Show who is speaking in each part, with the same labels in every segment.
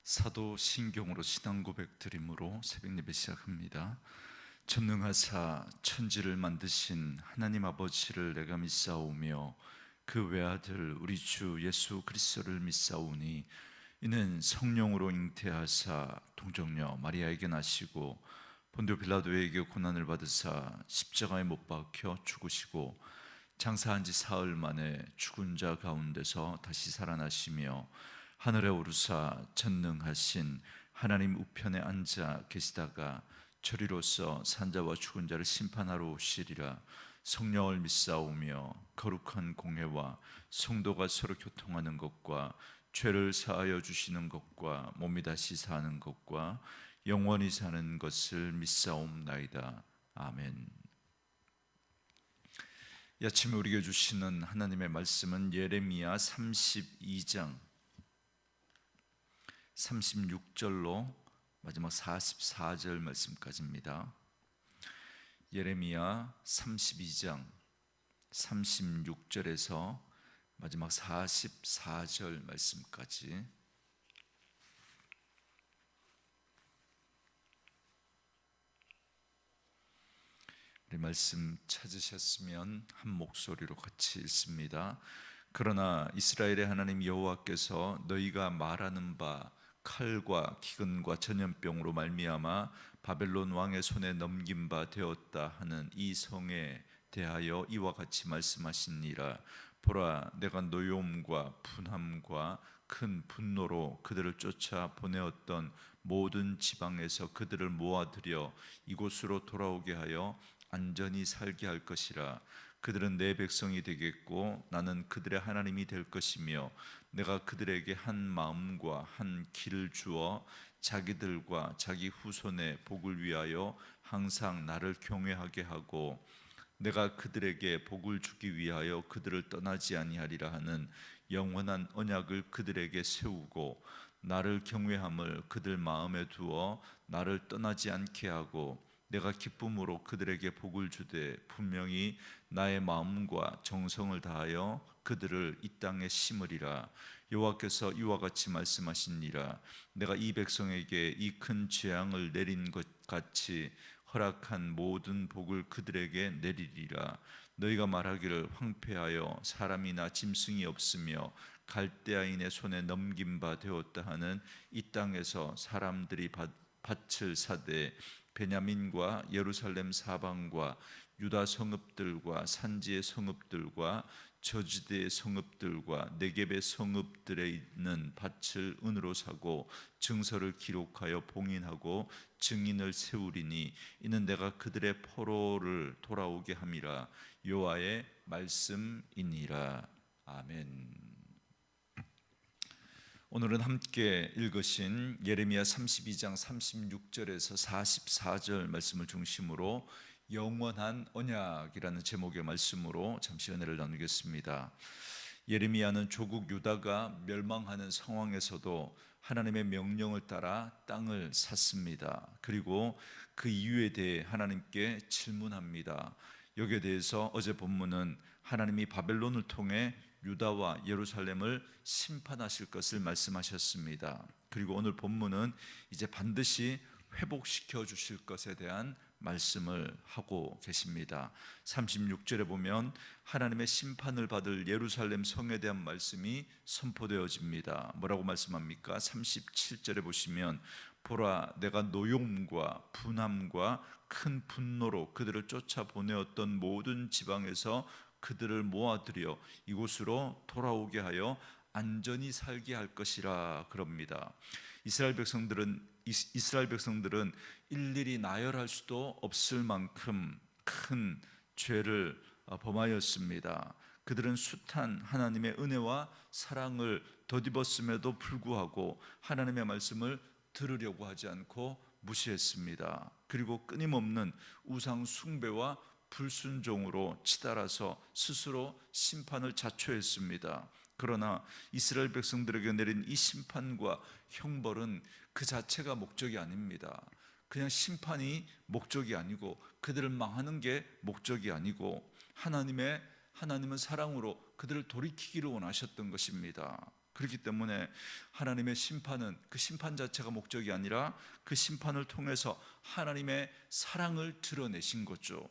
Speaker 1: 사도 신경으로 신앙 고백 드림으로 새벽 예배 시작합니다. 전능하사 천지를 만드신 하나님 아버지를 내가 믿사오며 그 외아들 우리 주 예수 그리스도를 믿사오니 이는 성령으로 잉태하사 동정녀 마리아에게 나시고 본디오 빌라도에게 고난을 받으사 십자가에 못 박혀 죽으시고 장사한 지 사흘 만에 죽은 자 가운데서 다시 살아나시며 하늘에 오르사 전능하신 하나님 우편에 앉아 계시다가 저리로서 산자와 죽은 자를 심판하러 오시리라. 성령을 믿사오며 거룩한 공회와 성도가 서로 교통하는 것과 죄를 사하여 주시는 것과 몸이 다시 사는 것과 영원히 사는 것을 믿사옵나이다. 아멘. 이 아침에 우리에게 주시는 하나님의 말씀은 예레미야 32장 36절로 마지막 44절 말씀까지입니다. 예레미야 32장 36절에서 마지막 44절 말씀까지. 우리 말씀 찾으셨으면 한 목소리로 같이 읽습니다. 그러나 이스라엘의 하나님 여호와께서 너희가 말하는 바 칼과 기근과 전염병으로 말미암아 바벨론 왕의 손에 넘긴 바 되었다 하는 이 성에 대하여 이와 같이 말씀하시니라. 보라, 내가 노여움과 분함과 큰 분노로 그들을 쫓아 보내었던 모든 지방에서 그들을 모아들여 이곳으로 돌아오게 하여 안전히 살게 할 것이라. 그들은 내 백성이 되겠고 나는 그들의 하나님이 될 것이며 내가 그들에게 한 마음과 한 길을 주어 자기들과 자기 후손의 복을 위하여 항상 나를 경외하게 하고 내가 그들에게 복을 주기 위하여 그들을 떠나지 아니하리라 하는 영원한 언약을 그들에게 세우고 나를 경외함을 그들 마음에 두어 나를 떠나지 않게 하고 내가 기쁨으로 그들에게 복을 주되 분명히 나의 마음과 정성을 다하여 그들을 이 땅에 심으리라. 여호와께서 이와 같이 말씀하시니라. 내가 이 백성에게 이 큰 재앙을 내린 것 같이 허락한 모든 복을 그들에게 내리리라. 너희가 말하기를 황폐하여 사람이나 짐승이 없으며 갈대아인의 손에 넘긴 바 되었다 하는 이 땅에서 사람들이 밭을 사되 베냐민과 예루살렘 사방과 유다 성읍들과 산지의 성읍들과 저지대의 성읍들과 네겝의 성읍들에 있는 밭을 은으로 사고 증서를 기록하여 봉인하고 증인을 세우리니 이는 내가 그들의 포로를 돌아오게 함이라. 여호와의 말씀이니라. 아멘. 오늘은 함께 읽으신 예레미야 32장 36절에서 44절 말씀을 중심으로 영원한 언약이라는 제목의 말씀으로 잠시 은혜를 나누겠습니다. 예레미야는 조국 유다가 멸망하는 상황에서도 하나님의 명령을 따라 땅을 샀습니다. 그리고 그 이유에 대해 하나님께 질문합니다. 여기에 대해서 어제 본문은 하나님이 바벨론을 통해 유다와 예루살렘을 심판하실 것을 말씀하셨습니다. 그리고 오늘 본문은 이제 반드시 회복시켜 주실 것에 대한 말씀을 하고 계십니다. 36절에 보면 하나님의 심판을 받을 예루살렘 성에 대한 말씀이 선포되어집니다. 뭐라고 말씀합니까? 37절에 보시면 보라, 내가 노여움과 분함과 큰 분노로 그들을 쫓아 보내었던 모든 지방에서 그들을 모아들여 이곳으로 돌아오게 하여 안전히 살게 할 것이라 그럽니다. 이스라엘 백성들은 일일이 나열할 수도 없을 만큼 큰 죄를 범하였습니다. 그들은 숱한 하나님의 은혜와 사랑을 덧입었음에도 불구하고 하나님의 말씀을 들으려고 하지 않고 무시했습니다. 그리고 끊임없는 우상 숭배와 불순종으로 치달아서 스스로 심판을 자초했습니다. 그러나 이스라엘 백성들에게 내린 이 심판과 형벌은 그 자체가 목적이 아닙니다. 그냥 심판이 목적이 아니고 그들을 망하는 게 목적이 아니고 하나님은 사랑으로 그들을 돌이키기를 원하셨던 것입니다. 그렇기 때문에 하나님의 심판은 그 심판 자체가 목적이 아니라 그 심판을 통해서 하나님의 사랑을 드러내신 거죠.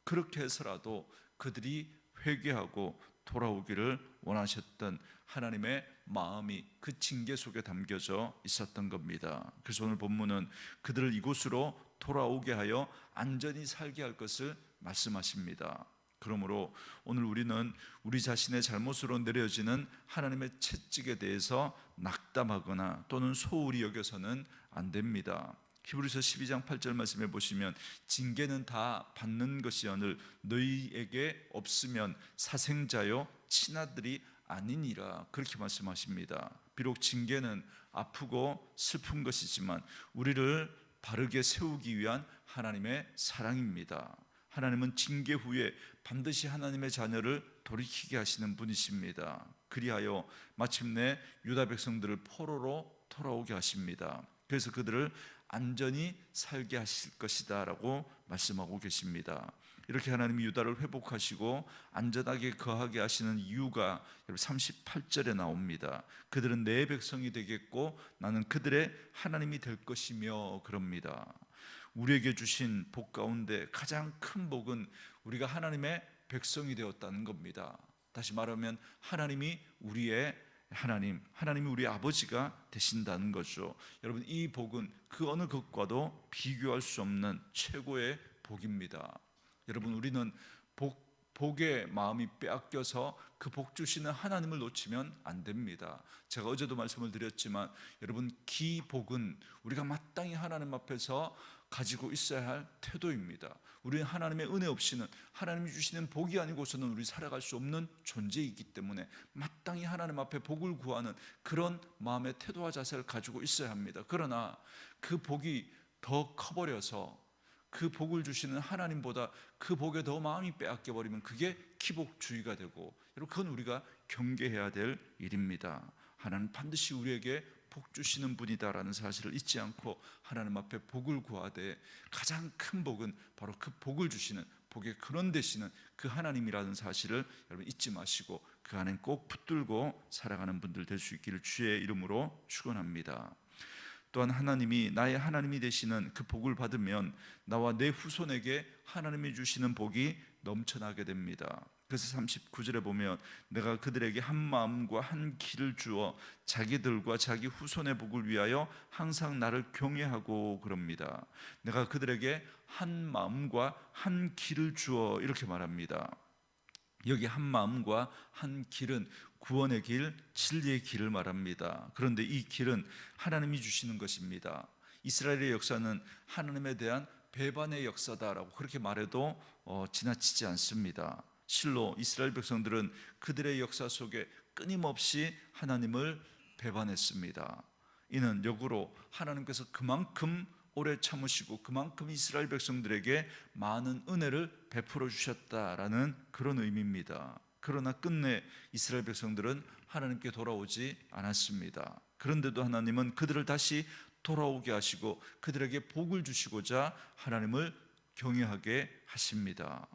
Speaker 1: 그렇게 해서라도 그들이 회개하고 돌아오기를 원하셨던 하나님의 마음이 그 징계 속에 담겨져 있었던 겁니다. 그래서 오늘 본문은 그들을 이곳으로 돌아오게 하여 안전히 살게 할 것을 말씀하십니다. 그러므로 오늘 우리는 우리 자신의 잘못으로 내려지는 하나님의 채찍에 대해서 낙담하거나 또는 소홀히 여겨서는 안 됩니다. 히브리서 12장 8절 말씀해 보시면 징계는 다 받는 것이오늘 너희에게 없으면 사생자요 친아들이 아니니라, 그렇게 말씀하십니다. 비록 징계는 아프고 슬픈 것이지만 우리를 바르게 세우기 위한 하나님의 사랑입니다. 하나님은 징계 후에 반드시 하나님의 자녀를 돌이키게 하시는 분이십니다. 그리하여 마침내 유다 백성들을 포로로 돌아오게 하십니다. 그래서 그들을 안전히 살게 하실 것이다 라고 말씀하고 계십니다. 이렇게 하나님이 유다를 회복하시고 안전하게 거하게 하시는 이유가 38절에 나옵니다. 그들은 내 백성이 되겠고 나는 그들의 하나님이 될 것이며 그럽니다. 우리에게 주신 복 가운데 가장 큰 복은 우리가 하나님의 백성이 되었다는 겁니다. 다시 말하면 하나님이 우리의 하나님이 우리 아버지가 되신다는 거죠. 여러분, 이 복은 그 어느 것과도 비교할 수 없는 최고의 복입니다. 여러분, 우리는 복의 마음이 빼앗겨서 그 복 주시는 하나님을 놓치면 안 됩니다. 제가 어제도 말씀을 드렸지만 여러분, 기복은 우리가 마땅히 하나님 앞에서 가지고 있어야 할 태도입니다. 우리는 하나님의 은혜 없이는, 하나님이 주시는 복이 아니고서는 우리 살아갈 수 없는 존재이기 때문에 마땅히 하나님 앞에 복을 구하는 그런 마음의 태도와 자세를 가지고 있어야 합니다. 그러나 그 복이 더 커버려서 그 복을 주시는 하나님보다 그 복에 더 마음이 빼앗겨 버리면 그게 기복주의가 되고, 여러분, 그건 우리가 경계해야 될 일입니다. 하나님 반드시 우리에게 복 주시는 분이다라는 사실을 잊지 않고 하나님 앞에 복을 구하되 가장 큰 복은 바로 그 복을 주시는, 복의 근원 되시는 그 하나님이라는 사실을 여러분 잊지 마시고 그 안에 꼭 붙들고 살아가는 분들 될 수 있기를 주의 이름으로 축원합니다. 또한 하나님이 나의 하나님이 되시는 그 복을 받으면 나와 내 후손에게 하나님이 주시는 복이 넘쳐나게 됩니다. 그래서 39절에 보면 내가 그들에게 한 마음과 한 길을 주어 자기들과 자기 후손의 복을 위하여 항상 나를 경외하고 그럽니다. 내가 그들에게 한 마음과 한 길을 주어, 이렇게 말합니다. 여기 한 마음과 한 길은 구원의 길, 진리의 길을 말합니다. 그런데 이 길은 하나님이 주시는 것입니다. 이스라엘의 역사는 하나님에 대한 배반의 역사다라고 그렇게 말해도 지나치지 않습니다. 실로 이스라엘 백성들은 그들의 역사 속에 끊임없이 하나님을 배반했습니다. 이는 역으로 하나님께서 그만큼 오래 참으시고 그만큼 이스라엘 백성들에게 많은 은혜를 베풀어 주셨다라는 그런 의미입니다. 그러나 끝내 이스라엘 백성들은 하나님께 돌아오지 않았습니다. 그런데도 하나님은 그들을 다시 돌아오게 하시고 그들에게 복을 주시고자 하나님을 경외하게 하십니다.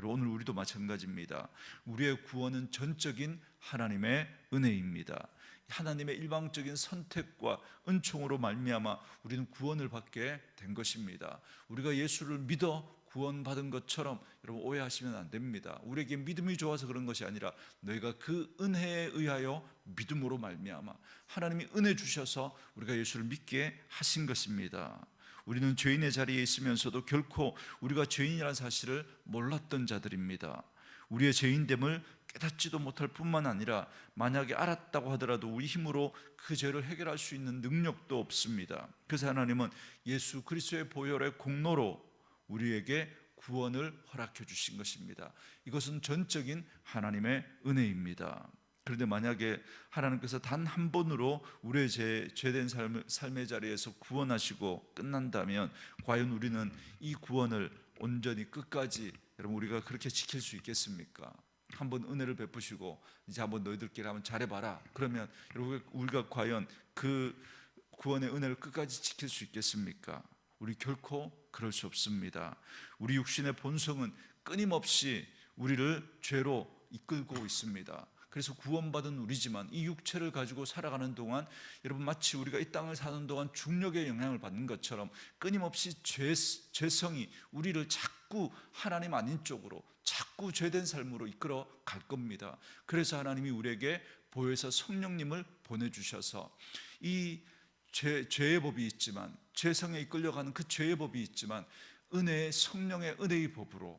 Speaker 1: 오늘 우리도 마찬가지입니다. 우리의 구원은 전적인 하나님의 은혜입니다. 하나님의 일방적인 선택과 은총으로 말미암아 우리는 구원을 받게 된 것입니다. 우리가 예수를 믿어 구원받은 것처럼 여러분 오해하시면 안 됩니다. 우리에게 믿음이 좋아서 그런 것이 아니라 너희가 그 은혜에 의하여 믿음으로 말미암아 하나님이 은혜 주셔서 우리가 예수를 믿게 하신 것입니다. 우리는 죄인의 자리에 있으면서도 결코 우리가 죄인이라는 사실을 몰랐던 자들입니다. 우리의 죄인됨을 깨닫지도 못할 뿐만 아니라 만약에 알았다고 하더라도 우리 힘으로 그 죄를 해결할 수 있는 능력도 없습니다. 그래서 하나님은 예수 그리스도의 보혈의 공로로 우리에게 구원을 허락해 주신 것입니다. 이것은 전적인 하나님의 은혜입니다. 그런데 만약에 하나님께서 단 한 번으로 우리의 죄된 삶의 자리에서 구원하시고 끝난다면 과연 우리는 이 구원을 온전히 끝까지 여러분 우리가 그렇게 지킬 수 있겠습니까? 한번 은혜를 베푸시고 이제 한번 너희들끼리 한번 잘해봐라. 그러면 여러분 우리가 과연 그 구원의 은혜를 끝까지 지킬 수 있겠습니까? 우리 결코 그럴 수 없습니다. 우리 육신의 본성은 끊임없이 우리를 죄로 이끌고 있습니다. 그래서 구원받은 우리지만 이 육체를 가지고 살아가는 동안 여러분 마치 우리가 이 땅을 사는 동안 중력의 영향을 받는 것처럼 끊임없이 죄성이 우리를 자꾸 하나님 아닌 쪽으로 자꾸 죄된 삶으로 이끌어 갈 겁니다. 그래서 하나님이 우리에게 보혜사 성령님을 보내주셔서 이 죄의 법이 있지만, 죄성에 이끌려가는 그 죄의 법이 있지만 은혜의 성령의 은혜의 법으로,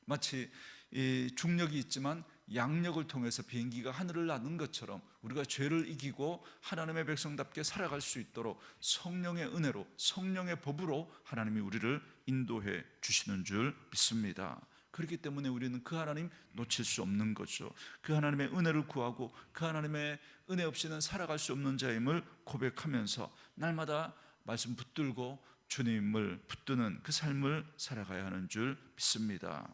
Speaker 1: 마치 이 중력이 있지만 양력을 통해서 비행기가 하늘을 나는 것처럼 우리가 죄를 이기고 하나님의 백성답게 살아갈 수 있도록 성령의 은혜로, 성령의 법으로 하나님이 우리를 인도해 주시는 줄 믿습니다. 그렇기 때문에 우리는 그 하나님 놓칠 수 없는 거죠. 그 하나님의 은혜를 구하고 그 하나님의 은혜 없이는 살아갈 수 없는 자임을 고백하면서 날마다 말씀 붙들고 주님을 붙드는 그 삶을 살아가야 하는 줄 믿습니다.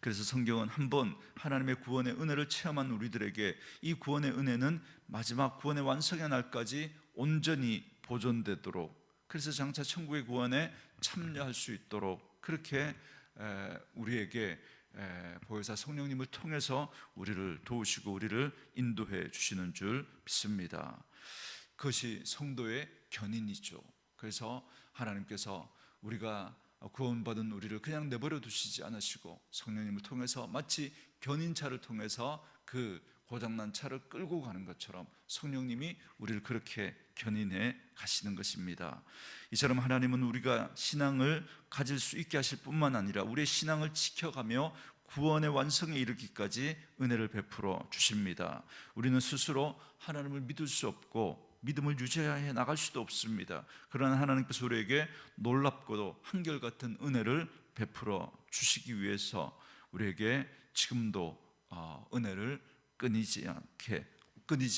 Speaker 1: 그래서 성경은 한번 하나님의 구원의 은혜를 체험한 우리들에게 이 구원의 은혜는 마지막 구원의 완성의 날까지 온전히 보존되도록, 그래서 장차 천국의 구원에 참여할 수 있도록 그렇게 우리에게 보혜사 성령님을 통해서 우리를 도우시고 우리를 인도해 주시는 줄 믿습니다. 그것이 성도의 견인이죠. 그래서 하나님께서 우리가 구원받은 우리를 그냥 내버려 두시지 않으시고 성령님을 통해서 마치 견인차를 통해서 그 고장난 차를 끌고 가는 것처럼 성령님이 우리를 그렇게 견인해 가시는 것입니다. 이처럼 하나님은 우리가 신앙을 가질 수 있게 하실 뿐만 아니라 우리의 신앙을 지켜가며 구원의 완성에 이르기까지 은혜를 베풀어 주십니다. 우리는 스스로 하나님을 믿을 수 없고 믿음을 유지해 나갈 수도 없습니다. 그러나 하나님께서 우리에게 놀랍고도 한결같은 은혜를 베풀어 주시기 위해서 우리에게 지금도 은혜를 끊이지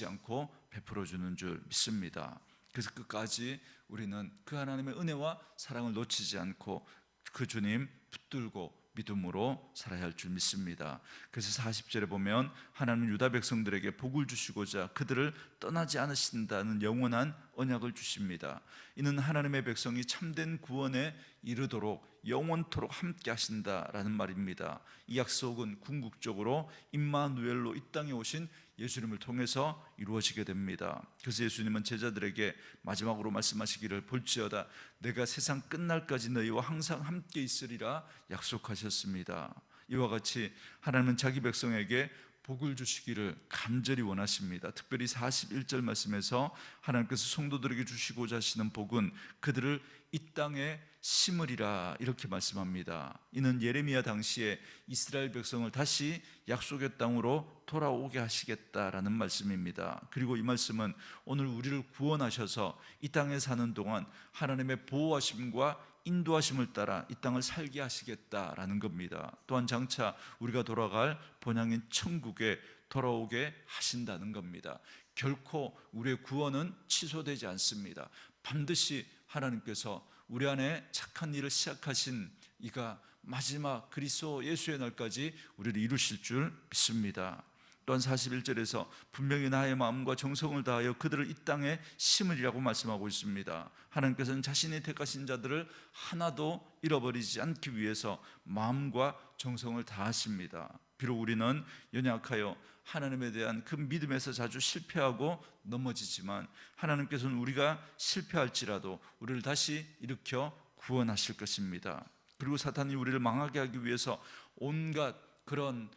Speaker 1: 않고 베풀어 주는 줄 믿습니다. 그래서 끝까지 우리는 그 하나님의 은혜와 사랑을 놓치지 않고 그 주님 붙들고 믿음으로 살아야 할 줄 믿습니다. 그래서 40절에 보면 하나님은 유다 백성들에게 복을 주시고자 그들을 떠나지 않으신다는 영원한 언약을 주십니다. 이는 하나님의 백성이 참된 구원에 이르도록 영원토록 함께 하신다라는 말입니다. 이 약속은 궁극적으로 임마누엘로 이 땅에 오신 예수님을 통해서 이루어지게 됩니다. 그래서 예수님은 제자들에게 마지막으로 말씀하시기를 볼지어다 내가 세상 끝날까지 너희와 항상 함께 있으리라 약속하셨습니다. 이와 같이 하나님은 자기 백성에게 복을 주시기를 간절히 원하십니다. 특별히 41절 말씀에서 하나님께서 성도들에게 주시고자 하시는 복은 그들을 이 땅에 심으리라 이렇게 말씀합니다. 이는 예레미야 당시에 이스라엘 백성을 다시 약속의 땅으로 돌아오게 하시겠다라는 말씀입니다. 그리고 이 말씀은 오늘 우리를 구원하셔서 이 땅에 사는 동안 하나님의 보호하심과 인도하심을 따라 이 땅을 살게 하시겠다라는 겁니다. 또한 장차 우리가 돌아갈 본향인 천국에 돌아오게 하신다는 겁니다. 결코 우리의 구원은 취소되지 않습니다. 반드시 하나님께서 우리 안에 착한 일을 시작하신 이가 마지막 그리스도 예수의 날까지 우리를 이루실 줄 믿습니다. 또한 41절에서 분명히 나의 마음과 정성을 다하여 그들을 이 땅에 심으리라고 말씀하고 있습니다. 하나님께서는 자신이 택하신 자들을 하나도 잃어버리지 않기 위해서 마음과 정성을 다하십니다. 비록 우리는 연약하여 하나님에 대한 그 믿음에서 자주 실패하고 넘어지지만 하나님께서는 우리가 실패할지라도 우리를 다시 일으켜 구원하실 것입니다. 그리고 사탄이 우리를 망하게 하기 위해서 온갖 그런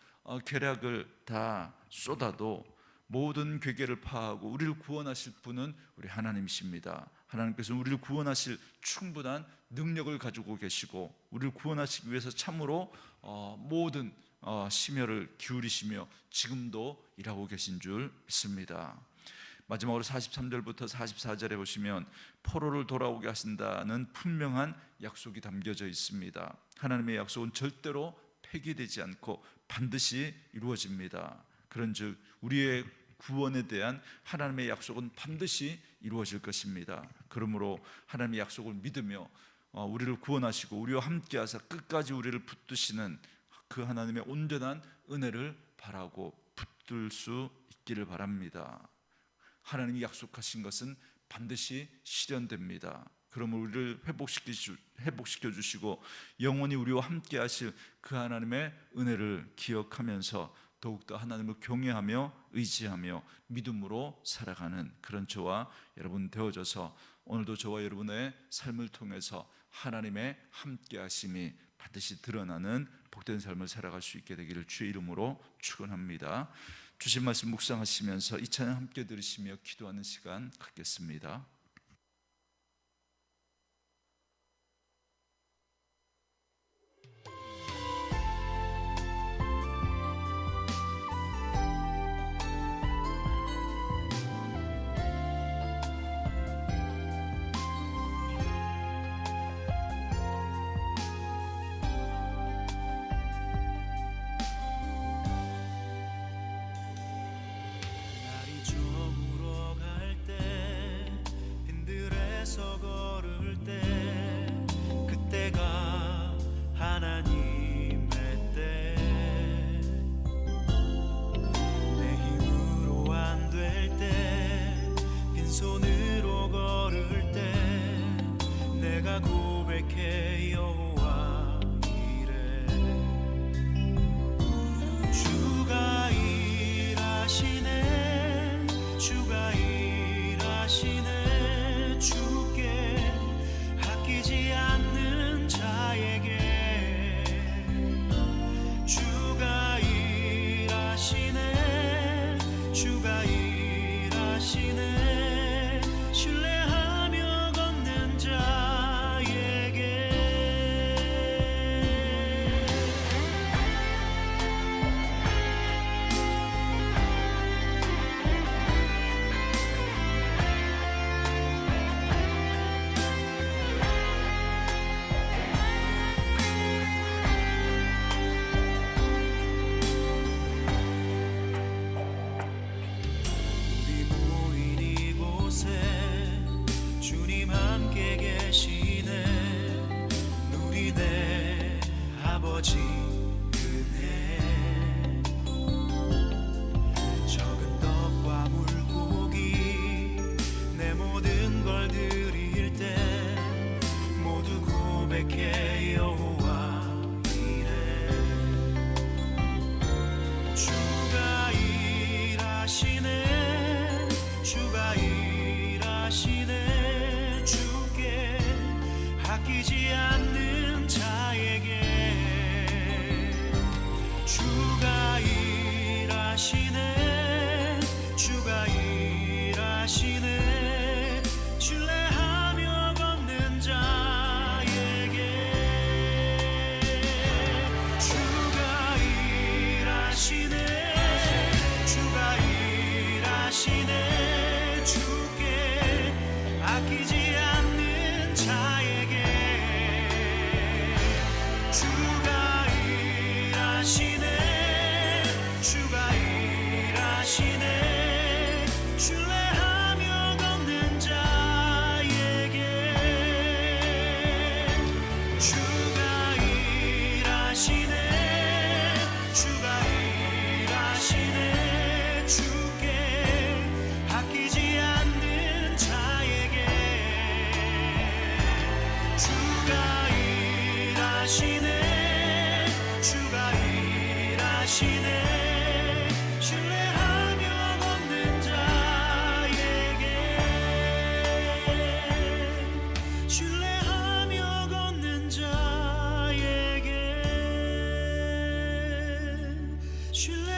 Speaker 1: 계략을 다 쏟아도 모든 괴계를 파하고 우리를 구원하실 분은 우리 하나님이십니다. 하나님께서 우리를 구원하실 충분한 능력을 가지고 계시고 우리를 구원하시기 위해서 참으로 모든 심혈을 기울이시며 지금도 일하고 계신 줄 믿습니다. 마지막으로 43절부터 44절에 보시면 포로를 돌아오게 하신다는 분명한 약속이 담겨져 있습니다. 하나님의 약속은 절대로 폐기되지 않고 반드시 이루어집니다. 그런즉 우리의 구원에 대한 하나님의 약속은 반드시 이루어질 것입니다. 그러므로 하나님의 약속을 믿으며 우리를 구원하시고 우리와 함께하사 끝까지 우리를 붙드시는 그 하나님의 온전한 은혜를 바라고 붙들 수 있기를 바랍니다. 하나님이 약속하신 것은 반드시 실현됩니다. 그러므로 우리를 회복시켜 주시고 영원히 우리와 함께 하실 그 하나님의 은혜를 기억하면서 더욱더 하나님을 경외하며 의지하며 믿음으로 살아가는 그런 저와 여러분 되어져서 오늘도 저와 여러분의 삶을 통해서 하나님의 함께 하심이 반드시 드러나는 복된 삶을 살아갈 수 있게 되기를 주의 이름으로 축원합니다. 주신 말씀 묵상하시면서 이 찬양 함께 들으시며 기도하는 시간 갖겠습니다.
Speaker 2: 신뢰